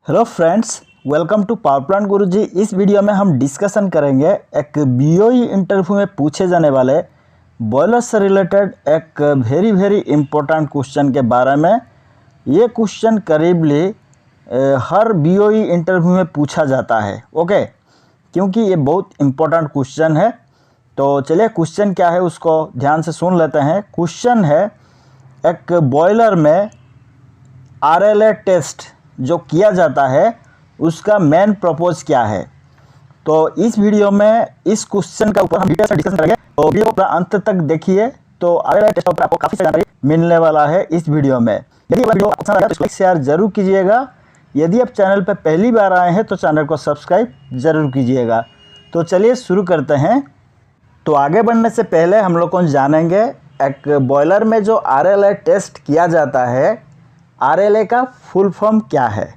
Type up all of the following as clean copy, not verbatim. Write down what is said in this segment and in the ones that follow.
Hello friends, welcome to power plant Guruji. इस video में हम डिस्कशन करेंगे एक बीओई इंटरव्यू में पूछे जाने वाले बॉयलर से रिलेटेड एक वेरी इम्पोर्टेंट क्वेश्चन के बारे में। ये क्वेश्चन करीबली हर बीओई इंटरव्यू में पूछा जाता है, ओके, क्योंकि ये बहुत इम्पोर्टेंट क्वेश्चन है। तो चलिए क्वेश्चन क्या है उसको ध्यान से सुन लेते हैं। क्वेश्चन है, एक बॉयलर में आरएलए टेस्ट जो किया जाता है उसका मेन पर्पस क्या है। तो इस वीडियो में इस क्वेश्चन का ऊपर हम डिटेल से डिस्कशन करेंगे, तो वीडियो को अंत तक देखिए। तो आरएलए टेस्ट पर आपको काफ़ी जानकारी मिलने वाला है इस वीडियो में। यदि वीडियो पसंद आया तो लाइक शेयर जरूर कीजिएगा। यदि आप चैनल पर पहली बार आए हैं तो चैनल को सब्सक्राइब जरूर कीजिएगा। तो चलिए शुरू करते हैं। तो आगे बढ़ने से पहले हम लोग को जानेंगे एक बॉयलर में जो आरएलए टेस्ट किया जाता है, आरएलए का फुल फॉर्म क्या है।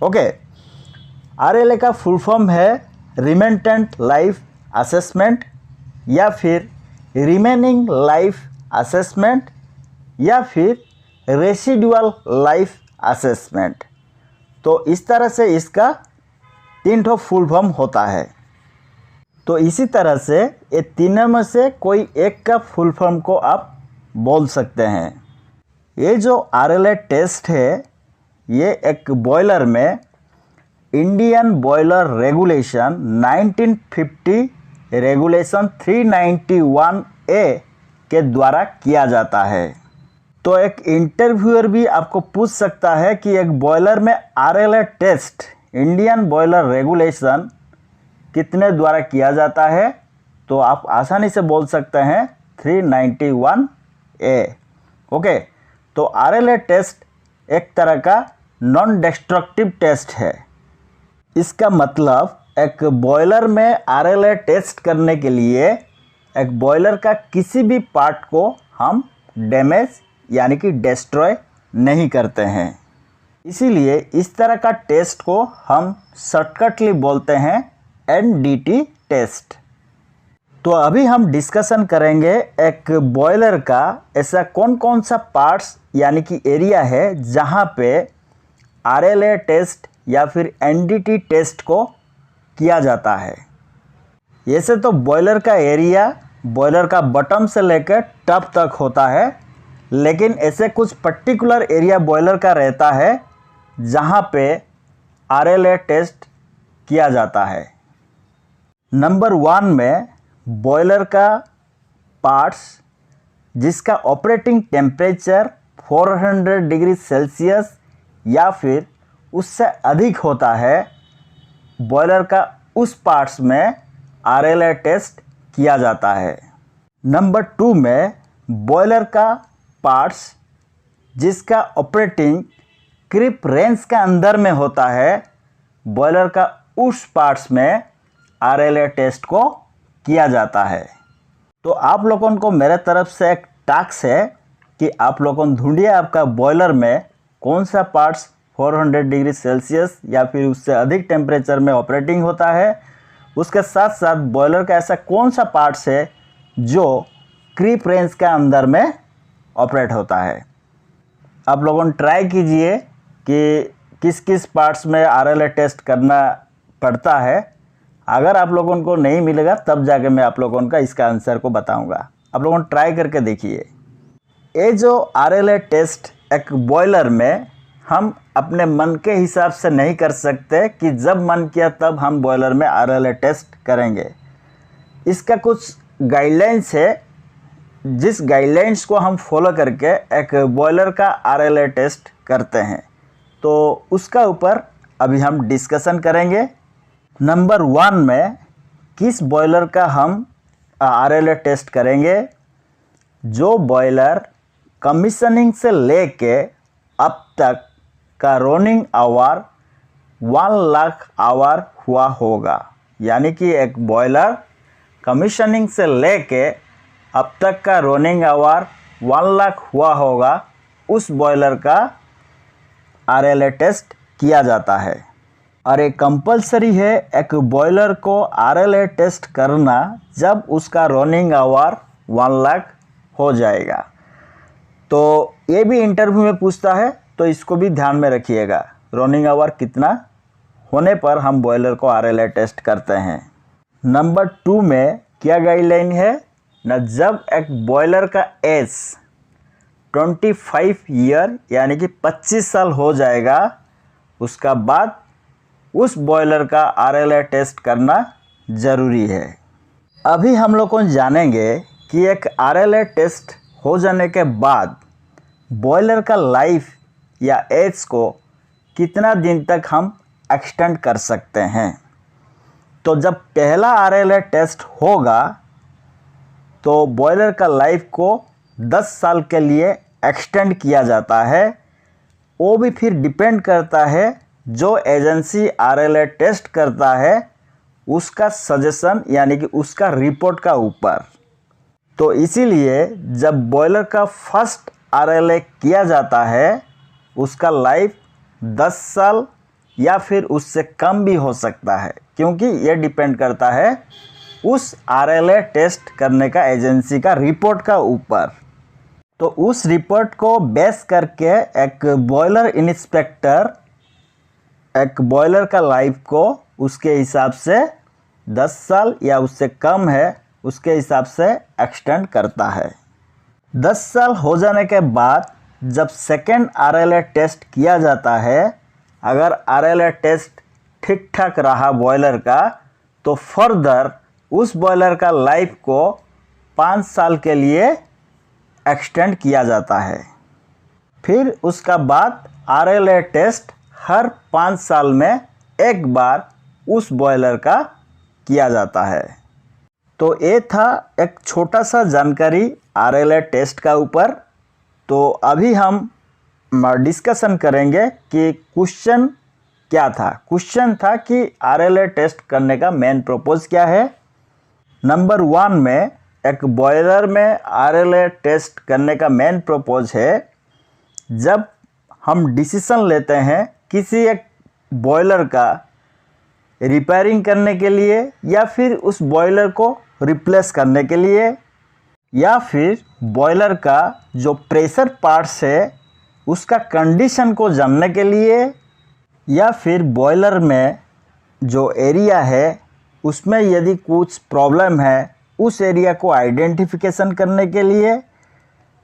ओके, आरएलए का फुल फॉर्म है रिमेंटेंट लाइफ असेसमेंट, या फिर रिमेनिंग लाइफ असेसमेंट, या फिर रेसिडुअल लाइफ असेसमेंट। तो इस तरह से इसका 3 ठो फुल फॉर्म होता है। तो इसी तरह से ये तीनों में से कोई एक का फुल फॉर्म को आप बोल सकते हैं। ये जो आरएलए टेस्ट है, ये एक बॉयलर में Indian boiler regulation 1950 regulation 391A के द्वारा किया जाता है। तो एक इंटरव्यूअर भी आपको पूछ सकता है कि एक बॉयलर में RLA test Indian boiler regulation कितने द्वारा किया जाता है, तो आप आसानी से बोल सकते हैं 391A। ओके, तो आरएलए टेस्ट एक तरह का नॉन डिस्ट्रक्टिव टेस्ट है। इसका मतलब एक बॉयलर में आरएलए टेस्ट करने के लिए एक बॉयलर का किसी भी पार्ट को हम डैमेज यानी कि डिस्ट्रॉय नहीं करते हैं। इसीलिए इस तरह का टेस्ट को हम शॉर्टकटली बोलते हैं एनडीटी टेस्ट। तो अभी हम डिस्कशन करेंगे एक बॉयलर का ऐसा कौन कौन सा पार्ट्स यानी कि एरिया है जहाँ पे आरएलए टेस्ट या फिर एनडीटी टेस्ट को किया जाता है। ऐसे तो बॉयलर का एरिया बॉयलर का बॉटम से लेकर टॉप तक होता है, लेकिन ऐसे कुछ पर्टिकुलर एरिया बॉयलर का रहता है जहाँ पे आरएलए टेस्ट किया जाता है। नंबर 1 में बॉयलर का पार्ट्स जिसका ऑपरेटिंग टेम्परेचर 400 डिग्री सेल्सियस या फिर उससे अधिक होता है, बॉयलर का उस पार्ट्स में आरएलए टेस्ट किया जाता है। नंबर 2 में बॉयलर का पार्ट्स जिसका ऑपरेटिंग क्रीप रेंज का अंदर में होता है, बॉयलर का उस पार्ट्स में आरएलए टेस्ट को किया जाता है। तो आप लोगों को मेरे तरफ से एक टास्क है कि आप लोगों ढूंढिए आपका बॉयलर में कौन सा पार्ट्स 400 डिग्री सेल्सियस या फिर उससे अधिक टेम्परेचर में ऑपरेटिंग होता है। उसके साथ साथ बॉयलर का ऐसा कौन सा पार्ट्स है जो क्रीप रेंज के अंदर में ऑपरेट होता है। आप लोगों ट्राई कीजिए कि किस किस पार्ट्स में आरएलए टेस्ट करना पड़ता है। अगर आप लोगों को नहीं मिलेगा तब जाके मैं आप लोगों का इसका आंसर को बताऊंगा। आप लोगों ट्राई करके देखिए। ये जो आरएलए टेस्ट एक बॉयलर में हम अपने मन के हिसाब से नहीं कर सकते कि जब मन किया तब हम बॉयलर में आरएलए टेस्ट करेंगे। इसका कुछ गाइडलाइंस है, जिस गाइडलाइंस को हम फॉलो करके एक बॉयलर का आरएलए टेस्ट करते हैं। तो उसका ऊपर अभी हम डिस्कशन करेंगे। नंबर 1 में किस बॉयलर का हम आरएलए टेस्ट करेंगे, जो बॉयलर कमीशनिंग से लेके अब तक का रनिंग आवर 1 लाख आवर हुआ होगा। यानी कि एक बॉयलर कमीशनिंग से लेके अब तक का रनिंग आवर 1 लाख हुआ होगा, उस बॉयलर का आरएलए टेस्ट किया जाता है। और ये कंपलसरी है एक बॉयलर को आरएलए टेस्ट करना जब उसका रनिंग आवर 1 लाख हो जाएगा। तो ये भी इंटरव्यू में पूछता है, तो इसको भी ध्यान में रखिएगा। रनिंग आवर कितना होने पर हम बॉयलर को RLA टेस्ट करते हैं। नंबर 2 में क्या गाइडलाइन है ना, जब एक बॉयलर का एज 25 ईयर यानी कि 25 साल हो जाएगा, उसका बाद उस बॉयलर का RLA टेस्ट करना ज़रूरी है। अभी हम लोग को जानेंगे कि एक RLA टेस्ट हो जाने के बाद बॉयलर का लाइफ या एज को कितना दिन तक हम एक्सटेंड कर सकते हैं। तो जब पहला RLA टेस्ट होगा तो बॉयलर का लाइफ को 10 साल के लिए एक्सटेंड किया जाता है। वो भी फिर डिपेंड करता है जो एजेंसी RLA टेस्ट करता है उसका सजेशन यानी कि उसका रिपोर्ट का ऊपर। तो इसीलिए जब बॉयलर का फर्स्ट RLA किया जाता है उसका लाइफ 10 साल या फिर उससे कम भी हो सकता है, क्योंकि ये डिपेंड करता है उस RLA टेस्ट करने का एजेंसी का रिपोर्ट का ऊपर। तो उस रिपोर्ट को बेस करके एक बॉयलर इंस्पेक्टर एक बॉयलर का लाइफ को उसके हिसाब से 10 साल या उससे कम है उसके हिसाब से एक्सटेंड करता है। 10 साल हो जाने के बाद जब सेकेंड RLA टेस्ट किया जाता है, अगर RLA टेस्ट ठीक ठाक रहा बॉयलर का, तो फर्दर उस बॉयलर का लाइफ को 5 साल के लिए एक्सटेंड किया जाता है। फिर उसका बाद RLA टेस्ट हर 5 साल में एक बार उस बॉयलर का किया जाता है। तो ये था एक छोटा सा जानकारी RLA टेस्ट का ऊपर। तो अभी हम डिस्कशन करेंगे कि क्वेश्चन क्या था। क्वेश्चन था कि RLA टेस्ट करने का मेन पर्पस क्या है। नंबर 1 में एक बॉयलर में RLA टेस्ट करने का मेन पर्पस है जब हम डिसीजन लेते हैं किसी एक बॉयलर का रिपेयरिंग करने के लिए या फिर उस बॉयलर को रिप्लेस करने के लिए, या फिर बॉयलर का जो प्रेशर पार्ट्स है उसका कंडीशन को जानने के लिए, या फिर बॉयलर में जो एरिया है उसमें यदि कुछ प्रॉब्लम है उस एरिया को आइडेंटिफिकेशन करने के लिए,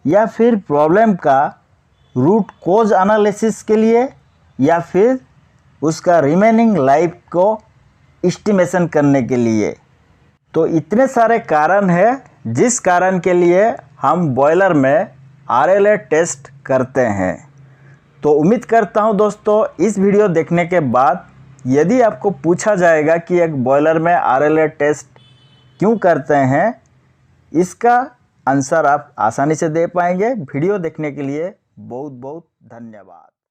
या फिर प्रॉब्लम का रूट कोज एनालिसिस के लिए, या फिर उसका रिमेनिंग लाइफ को एस्टिमेशन करने के लिए। तो इतने सारे कारण हैं जिस कारण के लिए हम बॉयलर में RLA टेस्ट करते हैं। तो उम्मीद करता हूं दोस्तों इस वीडियो देखने के बाद यदि आपको पूछा जाएगा कि एक बॉयलर में RLA टेस्ट क्यों करते हैं, इसका आंसर आप आसानी से दे पाएंगे। वीडियो देखने के लिए बहुत बहुत धन्यवाद।